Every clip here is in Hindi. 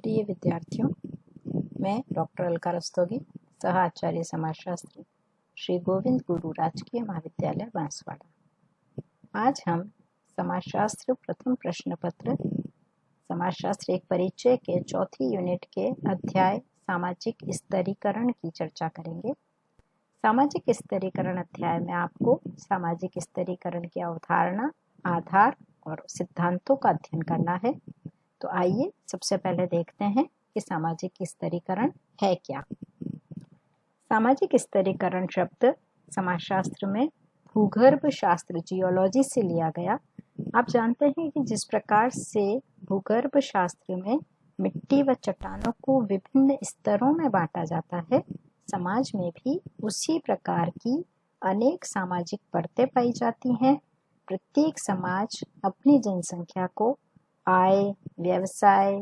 प्रिय विद्यार्थियों, मैं डॉक्टर अलका रस्तोगी, सह आचार्य समाजशास्त्र, श्री गोविंद गुरु राजकीय महाविद्यालय बांसवाड़ा। आज हम समाजशास्त्र प्रथम प्रश्न पत्र समाजशास्त्र एक परिचय के चौथी यूनिट के अध्याय सामाजिक स्तरीकरण की चर्चा करेंगे। सामाजिक स्तरीकरण अध्याय में आपको सामाजिक स्तरीकरण की अवधारणा, आधार और सिद्धांतों का अध्ययन करना है। तो आइए सबसे पहले देखते हैं कि सामाजिक स्तरीकरण है क्या। सामाजिक स्तरीकरण शब्द समाजशास्त्र में भूगर्भ शास्त्र जियोलॉजी से लिया गया। आप जानते हैं कि जिस प्रकार से भूगर्भ शास्त्र में मिट्टी व चट्टानों को विभिन्न स्तरों में बांटा जाता है, समाज में भी उसी प्रकार की अनेक सामाजिक परतें पाई जाती हैं। प्रत्येक समाज अपनी जनसंख्या को आय, व्यवसाय,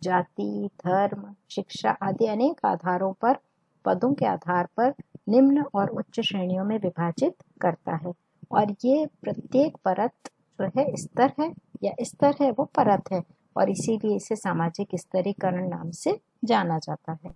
जाति, धर्म, शिक्षा आदि अनेक आधारों पर, पदों के आधार पर निम्न और उच्च श्रेणियों में विभाजित करता है। और ये प्रत्येक परत जो है स्तर है या स्तर है वो परत है, और इसीलिए इसे सामाजिक स्तरीकरण नाम से जाना जाता है।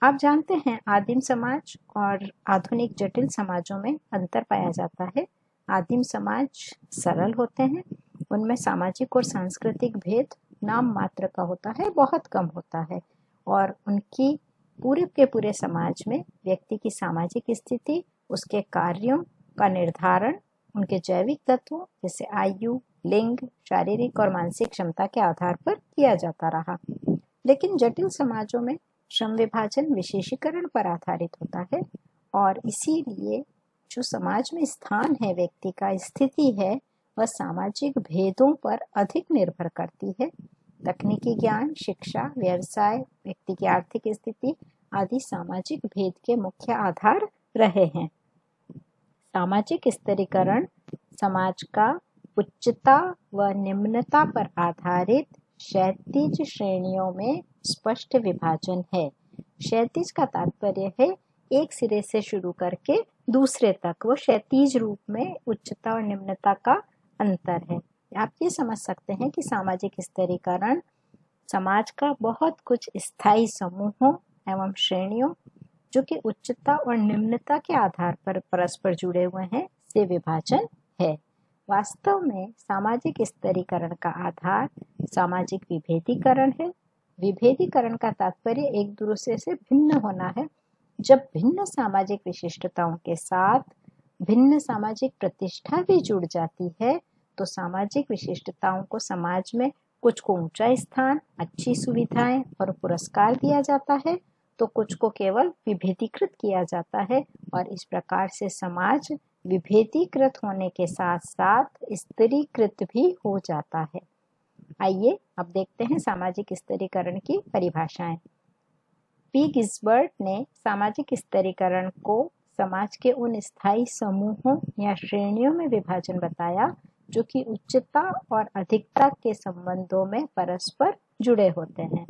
आप जानते हैं आदिम समाज और आधुनिक जटिल समाजों में अंतर पाया जाता है। आदिम समाज सरल होते हैं, उनमें सामाजिक और सांस्कृतिक भेद नाम मात्र का होता है, बहुत कम होता है, और उनकी पूरे के पूरे समाज में व्यक्ति की सामाजिक स्थिति, उसके कार्यों का निर्धारण उनके जैविक तत्वों जैसे आयु, लिंग, शारीरिक और मानसिक क्षमता के आधार पर किया जाता रहा। लेकिन जटिल समाजों में श्रम विभाजन विशेषीकरण पर आधारित होता है, और इसीलिए जो समाज में स्थान है व्यक्ति का, स्थिति है, वह सामाजिक भेदों पर अधिक निर्भर करती है। तकनीकी ज्ञान, शिक्षा, व्यवसाय, व्यक्ति की आर्थिक स्थिति आदि सामाजिक भेद के मुख्य आधार रहे हैं। सामाजिक स्तरीकरण समाज का उच्चता व निम्नता पर आधारित क्षैतिज श्रेणियों में स्पष्ट विभाजन है। क्षैतिज का तात्पर्य है एक सिरे से शुरू करके दूसरे तक, वो क्षैतिज रूप में उच्चता और निम्नता का अंतर है। आप ये समझ सकते हैं कि सामाजिक स्तरीकरण समाज का बहुत कुछ स्थायी समूहों एवं श्रेणियों जो कि उच्चता और निम्नता के आधार पर परस्पर जुड़े हुए हैं से विभाजन है। वास्तव में सामाजिक स्तरीकरण का आधार सामाजिक विभेदीकरण है। विभेदीकरण का तात्पर्य एक दूसरे से भिन्न होना है। जब भिन्न सामाजिक विशिष्टताओं के साथ भिन्न सामाजिक प्रतिष्ठा भी जुड़ जाती है, तो सामाजिक विशिष्टताओं को समाज में कुछ को ऊंचा स्थान, अच्छी सुविधाएं और पुरस्कार दिया जाता है, तो कुछ को केवल विभेदीकृत किया जाता है, और इस प्रकार से समाज विभेदीकृत होने के साथ साथ स्तरीकृत भी हो जाता है। आइए अब देखते हैं सामाजिक स्तरीकरण की परिभाषाएं। पी गिल्बर्ट ने सामाजिक स्तरीकरण को समाज के उन स्थायी समूहों या श्रेणियों में विभाजन बताया जो कि उच्चता और अधिकता के संबंधों में परस्पर जुड़े होते हैं।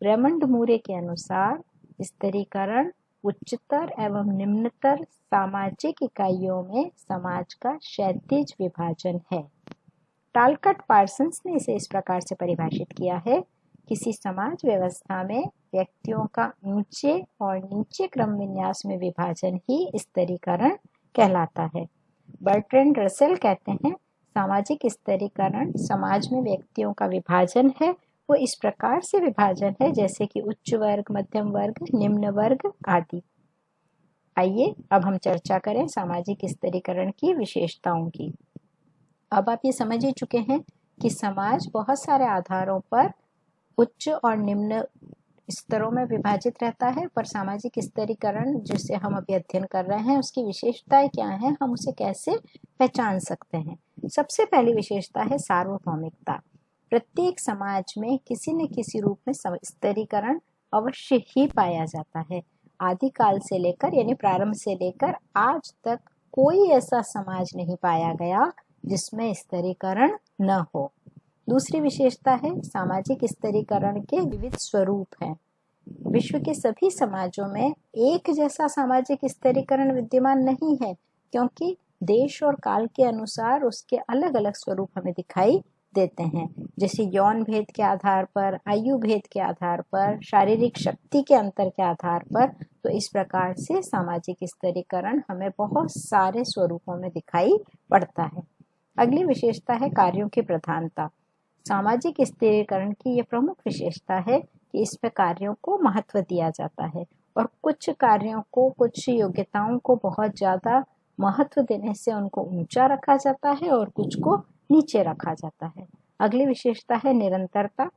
रेमंड मूरे के अनुसार स्तरीकरण उच्चतर एवं निम्नतर सामाजिक इकाइयों में समाज का क्षैतिज विभाजन है। टालकट पार्सन्स ने इसे इस प्रकार से परिभाषित किया है: किसी समाज व्यवस्था में व्यक्तियों का ऊंचे और नीचे क्रम विन्यास में विभाजन ही स्तरीकरण कहलाता है। बर्ट्रैंड रसेल कहते हैं, सामाजिक स्तरीकरण समाज में व्यक्तियों का विभाजन है, वो इस प्रकार से विभाजन है जैसे कि उच्च वर्ग, मध्यम वर्ग, निम्न वर्ग आदि। आइए अब हम चर्चा करें सामाजिक स्तरीकरण की विशेषताओं की। अब आप ये समझ ही चुके हैं कि समाज बहुत सारे आधारों पर उच्च और निम्न स्तरों में विभाजित रहता है, पर सामाजिक स्तरीकरण जिसे हम अभी अध्ययन कर रहे हैं उसकी विशेषताएं क्या हैं, हम उसे कैसे पहचान सकते हैं। सबसे पहली विशेषता है सार्वभौमिकता। प्रत्येक समाज में किसी न किसी रूप में स्तरीकरण अवश्य ही पाया जाता है। आदिकाल से लेकर यानी प्रारंभ से लेकर आज तक कोई ऐसा समाज नहीं पाया गया जिसमें स्तरीकरण न हो। दूसरी विशेषता है सामाजिक स्तरीकरण के विविध स्वरूप हैं। विश्व के सभी समाजों में एक जैसा सामाजिक स्तरीकरण विद्यमान नहीं है, क्योंकि देश और काल के अनुसार उसके अलग अलग स्वरूप हमें दिखाई देते हैं, जैसे यौन भेद के आधार पर, आयु भेद के आधार पर, शारीरिक शक्ति के अंतर के आधार पर। तो इस प्रकार से सामाजिक स्तरीकरण हमें बहुत सारे स्वरूपों में दिखाई पड़ता है। अगली विशेषता है कार्यों की प्रधानता। सामाजिक स्तरीकरण की ये प्रमुख विशेषता है कि इसमें कार्यों को महत्व दिया जाता है और कुछ कार्यों को, कुछ योग्यताओं को बहुत ज़्यादा महत्व देने से उनको ऊंचा रखा जाता है और कुछ को नीचे रखा जाता है। अगली विशेषता है निरंतरता।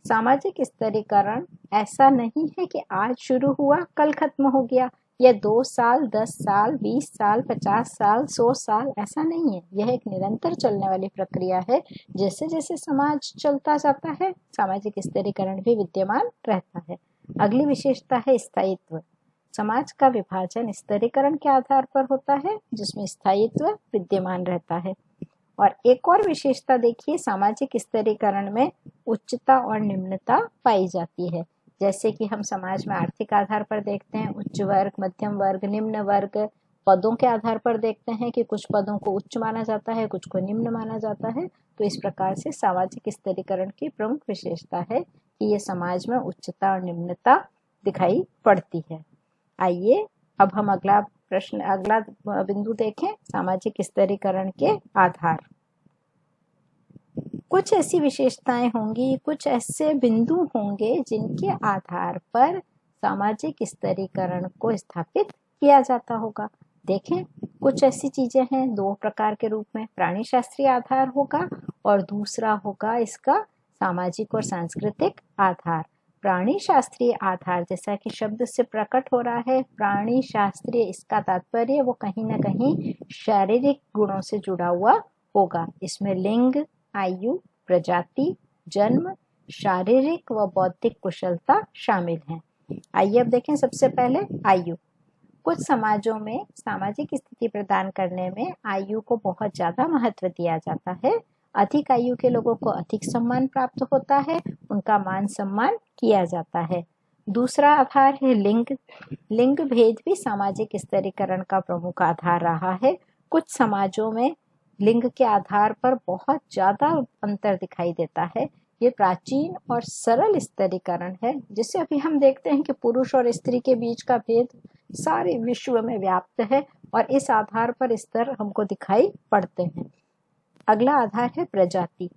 सामाजिक स्तरीकरण ऐसा नहीं है कि आज शुरू हुआ कल खत्म हो गया, या 2 साल, 10 साल, 20 साल, 50 साल, 100 साल, ऐसा नहीं है। यह एक निरंतर चलने वाली प्रक्रिया है। जैसे जैसे समाज चलता जाता है, सामाजिक स्तरीकरण भी विद्यमान रहता है। अगली विशेषता है स्थायित्व। समाज का विभाजन स्तरीकरण के आधार पर होता है, जिसमें स्थायित्व विद्यमान रहता है। और एक और विशेषता देखिए, सामाजिक स्तरीकरण में उच्चता और निम्नता पाई जाती है। जैसे कि हम समाज में आर्थिक आधार पर देखते हैं उच्च वर्ग, मध्यम वर्ग, निम्न वर्ग। पदों के आधार पर देखते हैं कि कुछ पदों को उच्च माना जाता है, कुछ को निम्न माना जाता है। तो इस प्रकार से सामाजिक स्तरीकरण की प्रमुख विशेषता है कि ये समाज में उच्चता और निम्नता दिखाई पड़ती है। आइए अब हम अगला बिंदु देखें, सामाजिक स्तरीकरण के आधार। कुछ ऐसी विशेषताएं होंगी, कुछ ऐसे बिंदु होंगे जिनके आधार पर सामाजिक स्तरीकरण को स्थापित किया जाता होगा। देखें, कुछ ऐसी चीजें हैं 2 प्रकार के रूप में, प्राणी शास्त्रीय आधार होगा और दूसरा होगा इसका सामाजिक और सांस्कृतिक आधार। प्राणी शास्त्रीय आधार, जैसा कि शब्द से प्रकट हो रहा है, प्राणी शास्त्रीय, इसका तात्पर्य वो कहीं ना कहीं शारीरिक गुणों से जुड़ा हुआ होगा। इसमें लिंग, आयु, प्रजाति, जन्म, शारीरिक व बौद्धिक कुशलता शामिल है। आइए अब देखें, सबसे पहले आयु। कुछ समाजों में सामाजिक स्थिति प्रदान करने में आयु को बहुत ज्यादा महत्व दिया जाता है। अधिक आयु के लोगों को अधिक सम्मान प्राप्त होता है, उनका मान सम्मान किया जाता है। दूसरा आधार है लिंग। लिंग भेद भी सामाजिक स्तरीकरण का प्रमुख आधार रहा है। कुछ समाजों में लिंग के आधार पर बहुत ज्यादा अंतर दिखाई देता है। ये प्राचीन और सरल स्तरीकरण है, जिसे अभी हम देखते हैं कि पुरुष और स्त्री के बीच का भेद सारे विश्व में व्याप्त है और इस आधार पर स्तर हमको दिखाई पड़ते हैं। अगला आधार है प्रजाति।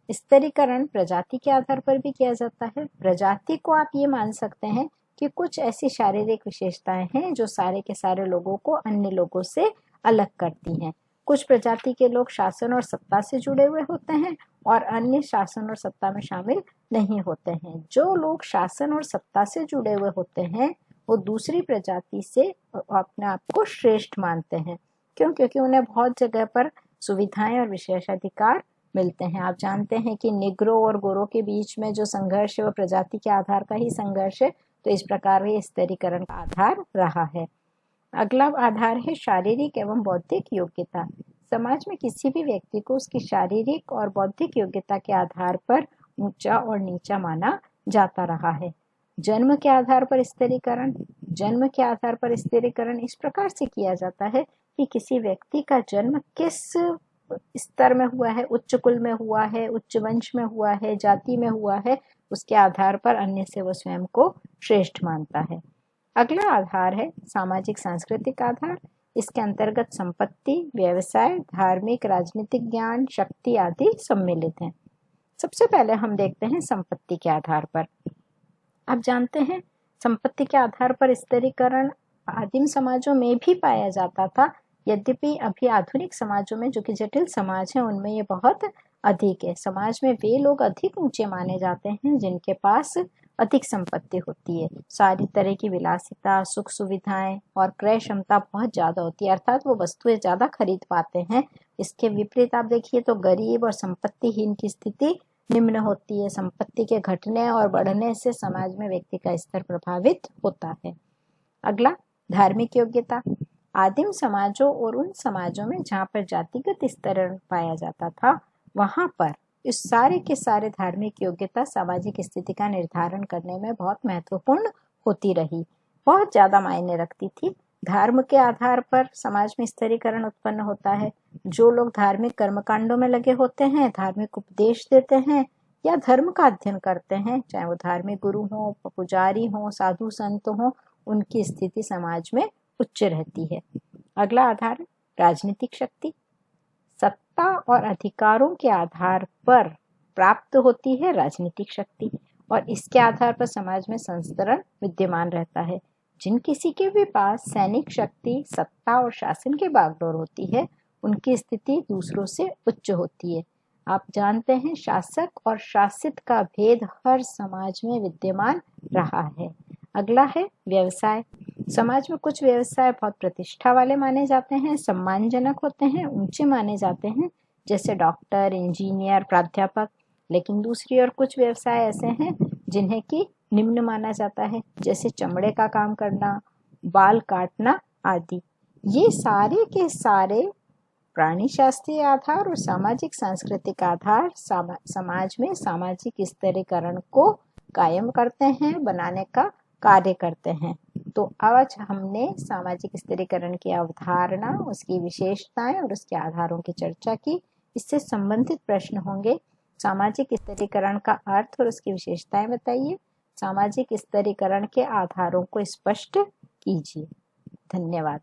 स्तरीकरण प्रजाति के आधार पर भी किया जाता है। प्रजाति को आप ये मान सकते हैं कि कुछ ऐसी शारीरिक विशेषताएं हैं जो सारे के सारे लोगों को अन्य लोगों से अलग करती हैं। कुछ प्रजाति के लोग शासन और सत्ता से जुड़े हुए होते हैं और अन्य शासन और सत्ता में शामिल नहीं होते हैं। जो लोग शासन और सत्ता से जुड़े हुए होते हैं वो दूसरी प्रजाति से अपने आप को श्रेष्ठ मानते हैं। क्यों? क्योंकि उन्हें बहुत जगह पर सुविधाएं और विशेषाधिकार मिलते हैं। आप जानते हैं कि निग्रो और गोरों के बीच में जो संघर्ष है वो प्रजाति के आधार का ही संघर्ष है। तो इस प्रकार ये स्तरीकरण का आधार रहा है। अगला आधार है शारीरिक एवं बौद्धिक योग्यता। समाज में किसी भी व्यक्ति को उसकी शारीरिक और बौद्धिक योग्यता के आधार पर ऊंचा और नीचा माना जाता रहा है। जन्म के आधार पर स्तरीकरण। जन्म के आधार पर स्तरीकरण इस प्रकार से किया जाता है कि किसी व्यक्ति का जन्म किस स्तर में हुआ है, उच्च कुल में हुआ है, उच्च वंश में हुआ है, जाति में हुआ है, उसके आधार पर अन्य से वो स्वयं को श्रेष्ठ मानता है। अगला आधार है सामाजिक सांस्कृतिक आधार। इसके अंतर्गत संपत्ति, व्यवसाय, धार्मिक, राजनीतिक ज्ञान, शक्ति आदि सम्मिलित हैं। सबसे पहले हम देखते हैं संपत्ति के आधार पर। आप जानते हैं संपत्ति के आधार पर स्तरीकरण आदिम समाजों में भी पाया जाता था, यद्यपि अभी आधुनिक समाजों में, जो कि जटिल समाज है, उनमें ये बहुत अधिक है। समाज में वे लोग अधिक ऊंचे माने जाते हैं जिनके पास अधिक संपत्ति होती है। सारी तरह की विलासिता, सुख सुविधाएं और क्रय क्षमता बहुत ज्यादा होती है, अर्थात वो वस्तुएं ज्यादा खरीद पाते हैं। इसके विपरीत आप देखिए तो गरीब और संपत्तिहीन की स्थिति निम्न होती है। संपत्ति के घटने और बढ़ने से समाज में व्यक्ति का स्तर प्रभावित होता है। अगला धार्मिक योग्यता। आदिम समाजों और उन समाजों में जहाँ पर जातिगत स्तर पाया जाता था, वहां पर इस सारे के सारे धार्मिक योग्यता सामाजिक स्थिति का निर्धारण करने में बहुत महत्वपूर्ण होती रही, बहुत ज्यादा मायने रखती थी। धर्म के आधार पर समाज में स्तरीकरण उत्पन्न होता है। जो लोग धार्मिक कर्मकांडों में लगे होते हैं, धार्मिक उपदेश देते हैं या धर्म का अध्ययन करते हैं, चाहे वो धार्मिक गुरु हो, पुजारी हो, साधु संत हो, उनकी स्थिति समाज में उच्च रहती है। अगला आधार राजनीतिक शक्ति। सत्ता और अधिकारों के आधार पर प्राप्त होती है राजनीतिक शक्ति और इसके आधार पर समाज में संस्तरण विद्यमान रहता है। जिन किसी के भी पास सैनिक शक्ति, सत्ता और शासन की बागडोर होती है, उनकी स्थिति दूसरों से उच्च होती है। आप जानते हैं शासक और शासित का भेद हर समाज में विद्यमान रहा है। अगला है व्यवसाय। समाज में कुछ व्यवसाय बहुत प्रतिष्ठा वाले माने जाते हैं, सम्मानजनक होते हैं, ऊंचे माने जाते हैं, जैसे डॉक्टर, इंजीनियर, प्राध्यापक। लेकिन दूसरी ओर कुछ व्यवसाय ऐसे हैं जिन्हें कि निम्न माना जाता है, जैसे चमड़े का काम करना, बाल काटना आदि। ये सारे के सारे प्राणी शास्त्रीय आधार और सामाजिक सांस्कृतिक आधार समाज में सामाजिक स्तरीकरण को कायम करते हैं, बनाने का कार्य करते हैं। तो आज हमने सामाजिक स्तरीकरण की अवधारणा, उसकी विशेषताएं और उसके आधारों की चर्चा की। इससे संबंधित प्रश्न होंगे। सामाजिक स्तरीकरण का अर्थ और उसकी विशेषताएं बताइए। सामाजिक स्तरीकरण के आधारों को स्पष्ट कीजिए। धन्यवाद।